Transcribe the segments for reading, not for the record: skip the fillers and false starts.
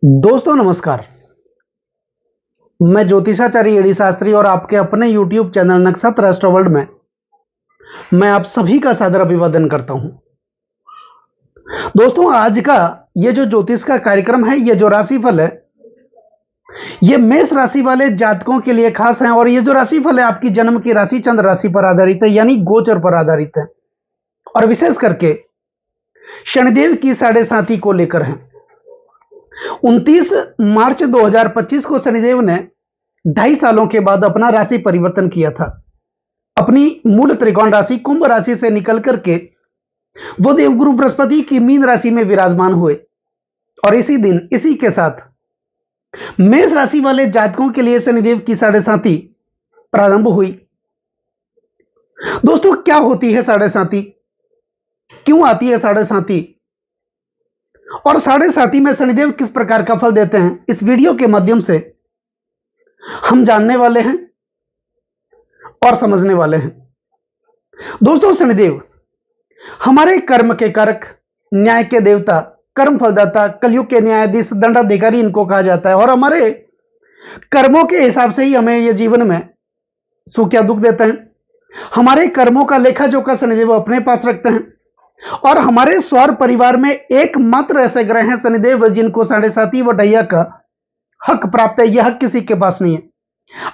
दोस्तों नमस्कार। मैं ज्योतिषाचार्य एडी शास्त्री और आपके अपने YouTube चैनल नक्षत्र एस्ट्रो वर्ल्ड में मैं आप सभी का सादर अभिवादन करता हूं। दोस्तों आज का ये जो ज्योतिष का कार्यक्रम है, ये जो राशिफल है, ये मेष राशि वाले जातकों के लिए खास है। और ये जो राशिफल है आपकी जन्म की राशि चंद्र राशि पर आधारित है, यानी गोचर पर आधारित है। और विशेष करके शनिदेव की साढ़े साथी को लेकर है। 29 मार्च 2025 को शनिदेव ने 2.5 सालों के बाद अपना राशि परिवर्तन किया था। अपनी मूल त्रिकोण राशि कुंभ राशि से निकल करके वो देवगुरु बृहस्पति की मीन राशि में विराजमान हुए। और इसी दिन इसी के साथ मेष राशि वाले जातकों के लिए शनिदेव की साढ़े साथी प्रारंभ हुई। दोस्तों क्या होती है साढ़े साथी, क्यों आती है साढ़े साथी, और साढ़े साथी में शनिदेव किस प्रकार का फल देते हैं, इस वीडियो के माध्यम से हम जानने वाले हैं और समझने वाले हैं। दोस्तों शनिदेव हमारे कर्म के कारक, न्याय के देवता, कर्म फलदाता, कलयुग के न्यायाधीश, दंडाधिकारी इनको कहा जाता है। और हमारे कर्मों के हिसाब से ही हमें ये जीवन में सुख या दुख देते हैं। हमारे कर्मों का लेखा जोखा शनिदेव अपने पास रखते हैं। और हमारे सौर परिवार में एकमात्र ऐसे ग्रह हैं शनिदेव जिनको साढ़े साथी वटैया का हक प्राप्त है। यह हक किसी के पास नहीं है।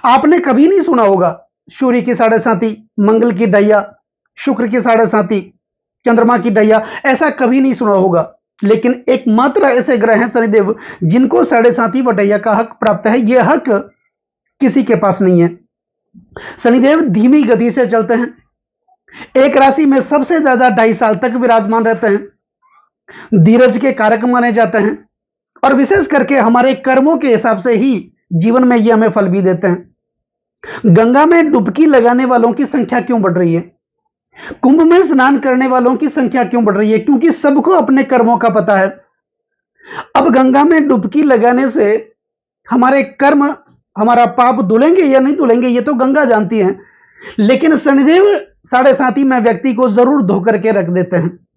आपने कभी नहीं सुना होगा सूर्य की साढ़े साथी, मंगल की ढैया, शुक्र की साढ़े साथी, चंद्रमा की ढैया, ऐसा कभी नहीं सुना होगा। लेकिन एकमात्र ऐसे ग्रह हैं शनिदेव जिनको साढ़े साथी वटैया का हक प्राप्त है। यह हक किसी के पास नहीं है। शनिदेव धीमी गति से चलते हैं। एक राशि में सबसे ज्यादा 2.5 साल तक विराजमान रहते हैं। धीरज के कारक माने जाते हैं। और विशेष करके हमारे कर्मों के हिसाब से ही जीवन में ये हमें फल भी देते हैं। गंगा में डुबकी लगाने वालों की संख्या क्यों बढ़ रही है, कुंभ में स्नान करने वालों की संख्या क्यों बढ़ रही है? क्योंकि सबको अपने कर्मों का पता है। अब गंगा में डुबकी लगाने से हमारे कर्म, हमारा पाप धुलेंगे या नहीं धुलेंगे, ये तो गंगा जानती है। लेकिन शनिदेव साढ़े साथी में व्यक्ति को जरूर धो करके रख देते हैं।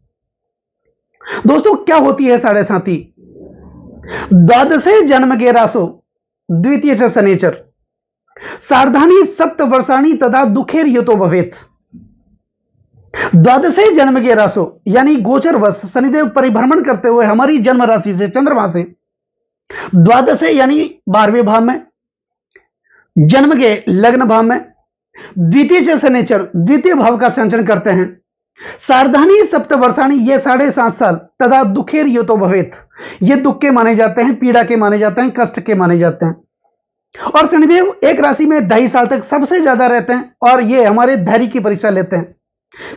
दोस्तों क्या होती है साढ़े साथी? द्वादशे जन्म के रासो द्वितीय से शनिचर सार्धानी सप्त वर्षाणी तथा दुखेर युतो भवेत। द्वादशे जन्म के रासो यानी गोचर वर्ष शनिदेव परिभ्रमण करते हुए हमारी जन्म राशि से, चंद्रमा से, द्वादशे यानी 12वें भाव में, जन्म के लग्न भाव में, द्वितीय से शनिचर द्वितीय भाव का संचरण करते हैं। सार्धानी सप्त वर्षाणी ये 7.5 साल तथा दुखेर युतो भवेत, ये दुख के माने जाते हैं, पीड़ा के माने जाते हैं, कष्ट के माने जाते हैं। और शनिदेव एक राशि में 2.5 साल तक सबसे ज्यादा रहते हैं। और ये हमारे धैर्य की परीक्षा लेते हैं।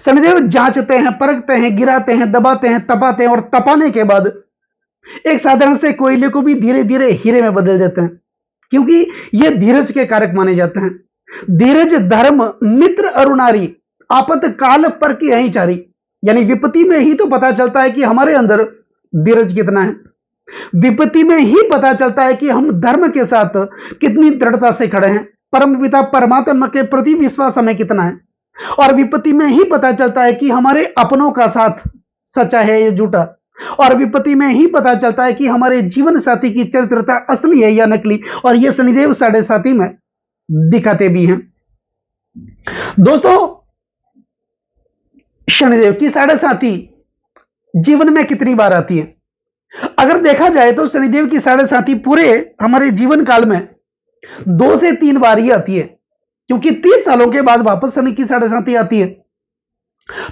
शनिदेव जांचते हैं, परखते हैं, गिराते हैं, दबाते हैं, तपाते हैं और तपाने के बाद एक साधारण से कोयले को भी धीरे धीरे हीरे में बदल देते हैं। क्योंकि ये धीरज के कारक माने जाते हैं। धीरज धर्म मित्र अरुणारी आपत काल पर की यही चारी, यानी विपत्ति में ही तो पता चलता है कि हमारे अंदर धीरज कितना है। विपत्ति में ही पता चलता है कि हम धर्म के साथ कितनी दृढ़ता से खड़े हैं, परम पिता परमात्मा के प्रति विश्वास हमें कितना है। और विपत्ति में ही पता चलता है कि हमारे अपनों का साथ सच्चा है या झूठा। और विपत्ति में ही पता चलता है कि हमारे जीवन साथी की चरित्रता असली है या नकली। और यह शनिदेव साढ़े साथी में दिखाते भी हैं। दोस्तों शनिदेव की साढ़े साथी जीवन में कितनी बार आती है? अगर देखा जाए तो शनिदेव की साढ़े साथी पूरे हमारे जीवन काल में 2 से 3 बार ही आती है। क्योंकि 30 सालों के बाद वापस शनि की साढ़े साथी आती है।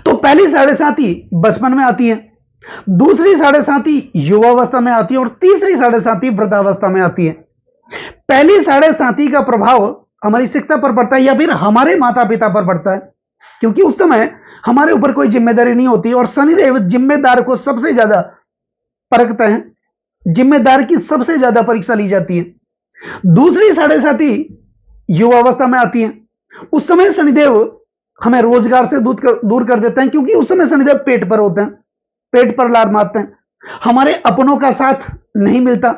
तो पहली साढ़े साथी बचपन में आती है, दूसरी साढ़े साथी युवावस्था में आती है और तीसरी साढ़े साथी वृद्धावस्था में आती है। पहली साढ़े साथी का प्रभाव हमारी शिक्षा पर पड़ता है या फिर हमारे माता पिता पर पड़ता है। क्योंकि उस समय हमारे ऊपर कोई जिम्मेदारी नहीं होती और शनिदेव जिम्मेदार को सबसे ज्यादा परखते हैं। जिम्मेदार की सबसे ज्यादा परीक्षा ली जाती है। दूसरी साढ़े साथी युवावस्था में आती है। उस समय शनिदेव हमें रोजगार से दूर कर देते हैं। क्योंकि उस समय शनिदेव पेट पर होते हैं, पेट पर लात मारते हैं। हमारे अपनों का साथ नहीं मिलता।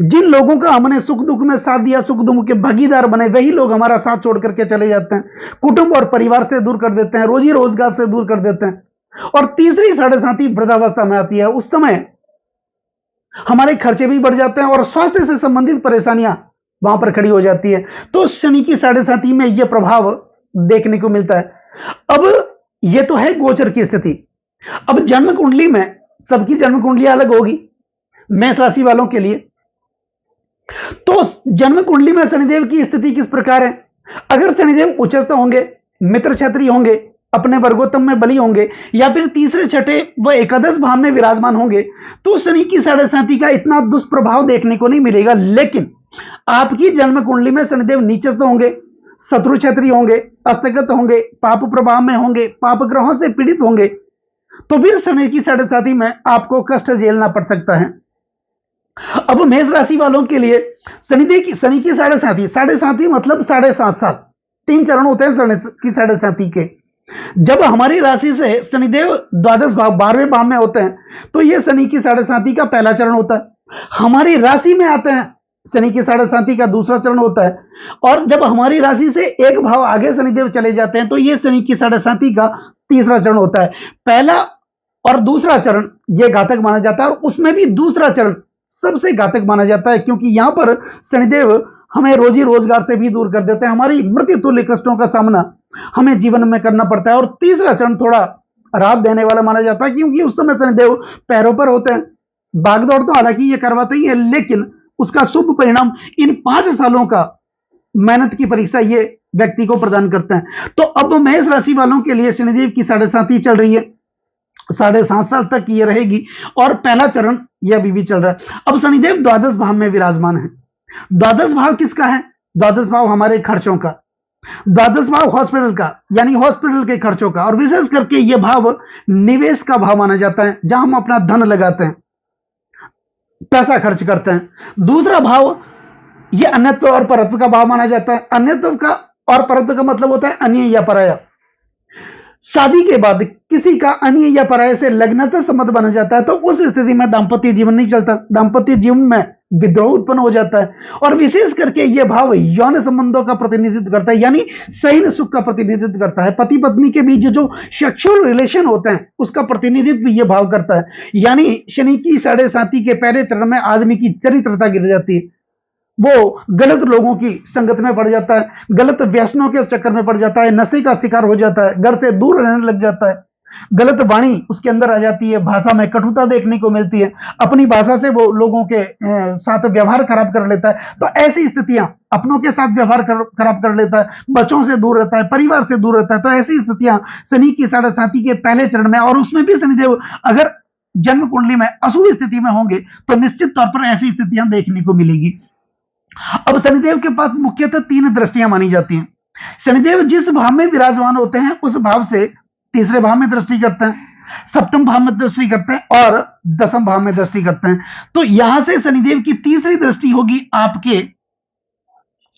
जिन लोगों का हमने सुख दुख में साथ दिया, सुख दुख के भागीदार बने, वही लोग हमारा साथ छोड़ करके चले जाते हैं। कुटुंब और परिवार से दूर कर देते हैं, रोजी रोजगार से दूर कर देते हैं। और तीसरी साढ़े साथी वृद्धावस्था में आती है। उस समय हमारे खर्चे भी बढ़ जाते हैं और स्वास्थ्य से संबंधित परेशानियां वहां पर खड़ी हो जाती है। तो शनि की साढ़े साथी में यह प्रभाव देखने को मिलता है। अब यह तो है गोचर की स्थिति। अब जन्म कुंडली में सबकी जन्म कुंडलियां अलग होगी। मेष राशि वालों के लिए तो जन्म कुंडली में शनिदेव की स्थिति किस प्रकार है? अगर शनिदेव उच्चस्थ होंगे, मित्र क्षत्रिय होंगे, अपने वर्गोत्तम में बली होंगे या फिर तीसरे, छठे व एकादश भाव में विराजमान होंगे तो शनि की साढ़े साथी का इतना दुष्प्रभाव देखने को नहीं मिलेगा। लेकिन आपकी जन्म कुंडली में शनिदेव नीचस्थ होंगे, शत्रु क्षत्रिय होंगे, अस्तगत होंगे, पाप प्रभाव में होंगे, पाप ग्रहों से पीड़ित होंगे तो फिर शनि की साढ़े साथी में आपको कष्ट झेलना पड़ सकता है। अब मेष राशि वालों के लिए शनि की साढ़े साथी मतलब 7.5 साल, 3 चरण होते हैं शनि की साढ़े साथी के। जब हमारी राशि से शनिदेव द्वादश भाव 12वें भाव में होते हैं तो यह शनि की साढ़े साथी का पहला चरण होता है। हमारी राशि में आते हैं शनि की साढ़े साथी का दूसरा चरण होता है। और जब हमारी राशि से एक भाव आगे शनिदेव चले जाते हैं तो यह शनि की साढ़े साथी का तीसरा चरण होता है। पहला और दूसरा चरण यह घातक माना जाता है और उसमें भी दूसरा चरण सबसे घातक माना जाता है, क्योंकि यहां पर शनिदेव हमें रोजी रोजगार से भी दूर कर देते हैं। हमारी मृत्यु तुल्य कष्टों का सामना हमें जीवन में करना पड़ता है। और तीसरा चरण थोड़ा राहत देने वाला माना जाता है, क्योंकि उस समय शनिदेव पैरों पर होते हैं। भागदौड़ तो हालांकि ये करवाते ही है, लेकिन उसका शुभ परिणाम इन 5 सालों का मेहनत की परीक्षा ये व्यक्ति को प्रदान करते हैं। तो अब मेष राशि वालों के लिए शनिदेव की साढ़े साथी चल रही है, 7.5 साल तक ये रहेगी और पहला चरण यह अभी भी चल रहा है। अब शनिदेव द्वादश भाव में विराजमान है। द्वादश भाव किसका है? द्वादश भाव हमारे खर्चों का, द्वादश भाव हॉस्पिटल का, यानी हॉस्पिटल के खर्चों का। और विशेष करके यह भाव निवेश का भाव माना जाता है, जहां हम अपना धन लगाते हैं, पैसा खर्च करते हैं। दूसरा भाव यह अन्यत्व और परत्व का भाव माना जाता है। अन्यत्व का और परत्व का मतलब होता है अन्य या पराया। शादी के बाद किसी का अन्य या पराये से लग्नता संबंध बन जाता है तो उस स्थिति में दांपत्य जीवन नहीं चलता, दांपत्य जीवन में विद्रोह उत्पन्न हो जाता है। और विशेष करके यह भाव यौन संबंधों का प्रतिनिधित्व करता है, यानी शयन सुख का प्रतिनिधित्व करता है। पति पत्नी के बीच जो सेक्सुअल रिलेशन होते हैं उसका प्रतिनिधित्व यह भाव करता है। यानी शनि की साढ़े साथी के पहले चरण में आदमी की चरित्रता गिर जाती है, वो गलत लोगों की संगत में पड़ जाता है, गलत व्यसनों के चक्कर में पड़ जाता है, नशे का शिकार हो जाता है, घर से दूर रहने लग जाता है, गलत वाणी उसके अंदर आ जाती है, भाषा में कटुता देखने को मिलती है, अपनी भाषा से वो लोगों के साथ व्यवहार खराब कर लेता है। तो ऐसी स्थितियां, अपनों के साथ व्यवहार खराब कर लेता है, बच्चों से दूर रहता है, परिवार से दूर रहता है। तो ऐसी स्थितियां शनि की साढ़े साथी के पहले चरण में, और उसमें भी शनिदेव अगर जन्म कुंडली में अशुभ स्थिति में होंगे तो निश्चित तौर पर ऐसी स्थितियां देखने को मिलेगी। अब शनिदेव के पास मुख्यतः 3 दृष्टियां मानी जाती हैं। शनिदेव जिस भाव में विराजमान होते हैं उस भाव से तीसरे भाव में दृष्टि करते हैं, सप्तम भाव में दृष्टि करते हैं और दसम भाव में दृष्टि करते हैं। तो यहां से शनिदेव की तीसरी दृष्टि होगी आपके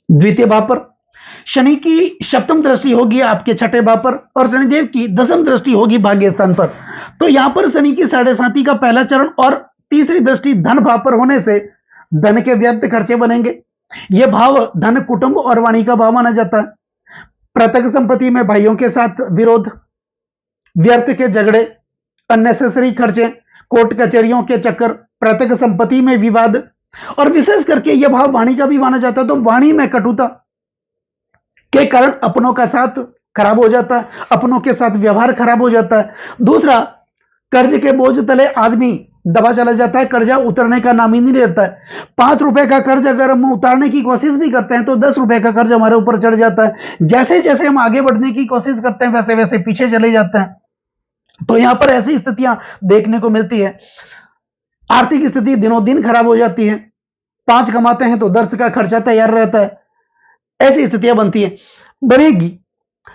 द्वितीय भाव पर, शनि की सप्तम दृष्टि होगी आपके छठे भाव पर और शनिदेव की दसम दृष्टि होगी भाग्य स्थान पर। तो यहां पर शनि की साढ़े साथी का पहला चरण और तीसरी दृष्टि धन भाव पर होने से धन के व्यर्थ खर्चे बनेंगे। यह भाव धन, कुटुंब और वाणी का भाव माना जाता है। प्रत्यक्ष संपत्ति में भाइयों के साथ विरोध, व्यर्थ के झगड़े, अननेसेसरी खर्चे, कोर्ट कचहरियों के चक्कर, प्रत्यक्ष संपत्ति में विवाद, और विशेष करके यह भाव वाणी का भी माना जाता है। तो वाणी में कटुता के कारण अपनों का साथ खराब हो जाता है, अपनों के साथ व्यवहार खराब हो जाता है। दूसरा, कर्ज के बोझ तले आदमी दबा चला जाता है, कर्जा उतरने का नाम ही नहीं रहता है। 5 रुपए का कर्ज अगर हम उतारने की कोशिश भी करते हैं तो 10 रुपए का कर्ज हमारे ऊपर चढ़ जाता है। जैसे जैसे हम आगे बढ़ने की कोशिश करते हैं वैसे वैसे पीछे चले जाते हैं। तो यहां पर ऐसी स्थितियां देखने को मिलती है। आर्थिक स्थिति दिनों दिन खराब हो जाती है। 5 कमाते हैं तो 10 का खर्चा तैयार रहता है। ऐसी स्थितियां बनेगी।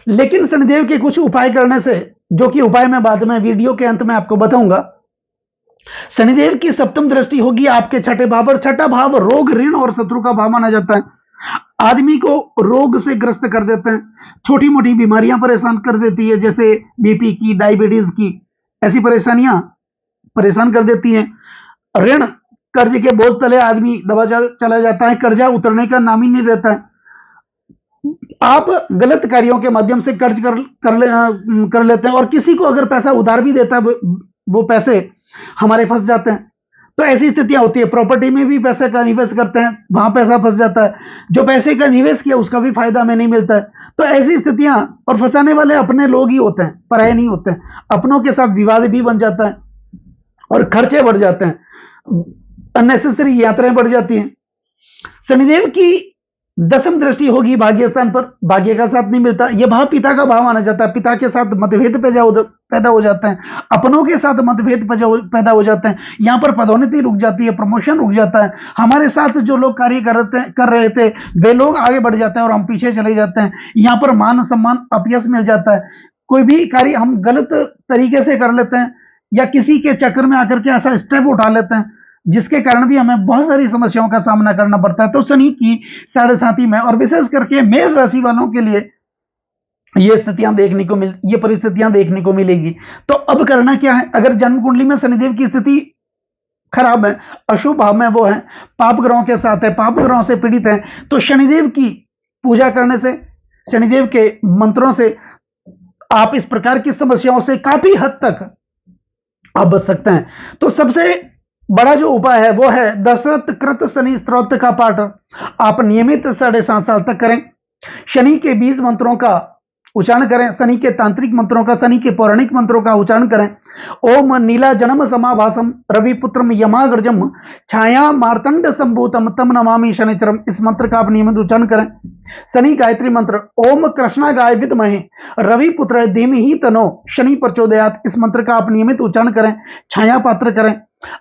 लेकिन शनिदेव के कुछ उपाय करने से, जो कि उपाय मैं बाद में वीडियो के अंत में आपको बताऊंगा। शनिदेव की सप्तम दृष्टि होगी आपके छठे भाव पर। छठा भाव रोग, ऋण और शत्रु का भाव माना जाता है। आदमी को रोग से ग्रस्त कर देते हैं, छोटी मोटी बीमारियां परेशान कर देती है, जैसे बीपी की, डायबिटीज की, ऐसी परेशानियां परेशान कर देती हैं। ऋण, कर्ज के बोझ तले आदमी दबा चला जाता है, कर्जा उतरने का नाम ही नहीं रहता है। आप गलत कार्यों के माध्यम से कर्ज कर लेते हैं और किसी को अगर पैसा उधार भी देता है वो पैसे हमारे फंस जाते हैं। तो ऐसी स्थितियां होती है। प्रॉपर्टी में भी पैसे का निवेश करते हैं, वहां पैसा फंस जाता है, जो पैसे का निवेश किया उसका भी फायदा हमें नहीं मिलता है। तो ऐसी स्थितियां, और फंसाने वाले अपने लोग ही होते हैं, पराये नहीं होते हैं। अपनों के साथ विवाद भी बन जाता है और खर्चे बढ़ जाते हैं, अननेसेसरी यात्राएं बढ़ जाती हैं। शनिदेव की दसम दृष्टि होगी भाग्य स्थान पर, भाग्य का साथ नहीं मिलता। यह भाव पिता का भाव माना जाता है। पिता के साथ मतभेद पैदा हो जाते हैं, अपनों के साथ मतभेद पैदा हो जाते हैं। यहां पर पदोन्नति रुक जाती है, प्रमोशन रुक जाता है। हमारे साथ जो लोग कार्य कर रहे थे वे लोग आगे बढ़ जाते हैं और हम पीछे चले जाते हैं। यहां पर मान सम्मान अपयश मिल जाता है। कोई भी कार्य हम गलत तरीके से कर लेते हैं या किसी के चक्कर में आकर के ऐसा स्टेप उठा लेते हैं जिसके कारण भी हमें बहुत सारी समस्याओं का सामना करना पड़ता है। तो शनि की 7.5 में, और विशेष करके मेष राशि वालों के लिए ये परिस्थितियां देखने को मिलेगी। तो अब करना क्या है? अगर जन्म कुंडली में शनिदेव की स्थिति खराब है, अशुभ भाव में वो है, पाप ग्रहों के साथ है, पाप ग्रहों से पीड़ित है, तो शनिदेव की पूजा करने से, शनिदेव के मंत्रों से आप इस प्रकार की समस्याओं से काफी हद तक आप बच सकते हैं। तो सबसे बड़ा जो उपाय है वो है दशरथ कृत शनि स्तोत्र का पाठ आप नियमित 7.5 साल तक करें। शनि के 20 मंत्रों का उच्चारण करें, शनि के तांत्रिक मंत्रों का, शनि के पौराणिक मंत्रों का उच्चारण करें। ओम नीला जन्म समाभासम रवि पुत्रम यमाग्रजम छाया मार्तंड संभूतम तम नमामि शनिचरम, इस मंत्र का आप नियमित उच्चारण करें। शनि गायत्री मंत्र ओम कृष्णा गाय विद्महे रवि पुत्र धीमहि तनो शनि प्रचोदयात, इस मंत्र का आप नियमित उच्चारण करें, छाया पात्र करें।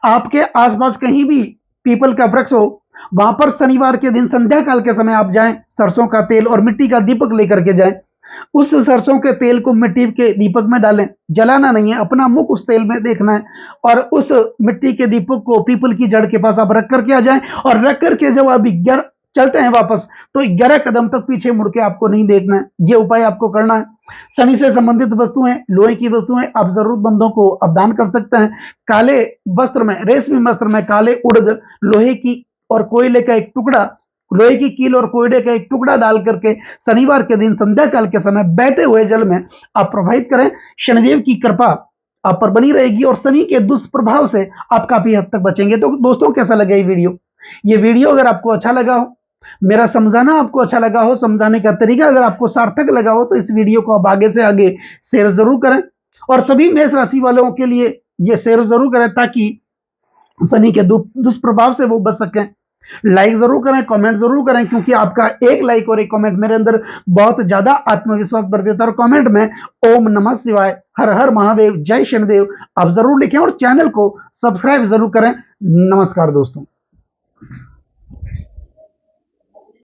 आपके आसपास कहीं भी पीपल का वृक्ष हो, वहां पर शनिवार के दिन संध्या काल के समय आप जाएं, सरसों का तेल और मिट्टी का दीपक लेकर के जाएं। उस सरसों के तेल को मिट्टी के दीपक में डालें, जलाना नहीं है, अपना मुख उस तेल में देखना है, और उस मिट्टी के दीपक को पीपल की जड़ के पास आप रख करके आ जाएं। और रख करके जब आप 11 चलते हैं वापस, तो 11 कदम तक पीछे मुड़ के आपको नहीं देखना है। यह उपाय आपको करना है। शनि से संबंधित वस्तुएं, लोहे की वस्तुएं आप जरूरतमंदों को आप दान कर सकते हैं। काले वस्त्र में, रेशमी वस्त्र में काले उड़द, लोहे की और कोयले का एक टुकड़ा, लोहे की कील और कोयले का एक टुकड़ा डाल करके शनिवार के दिन संध्या काल के समय बहते हुए जल में आप प्रवाहित करें। शनिदेव की कृपा आप पर बनी रहेगी और शनि के दुष्प्रभाव से आप काफी हद तक बचेंगे। तो दोस्तों, कैसा लगा ये वीडियो अगर आपको अच्छा लगा हो, मेरा समझाना आपको अच्छा लगा हो, समझाने का तरीका अगर आपको सार्थक लगा हो, तो इस वीडियो को आप आगे से आगे शेयर जरूर करें और सभी मेष राशि वालों के लिए यह शेयर जरूर करें ताकि शनि के दुष्प्रभाव से वो बच सकें। लाइक जरूर करें, कमेंट जरूर करें, क्योंकि आपका एक लाइक और एक कमेंट मेरे अंदर बहुत ज्यादा आत्मविश्वास भर देता है। और कमेंट में ओम नमः शिवाय, हर हर महादेव, जय शनिदेव आप जरूर लिखें और चैनल को सब्सक्राइब जरूर करें। नमस्कार दोस्तों।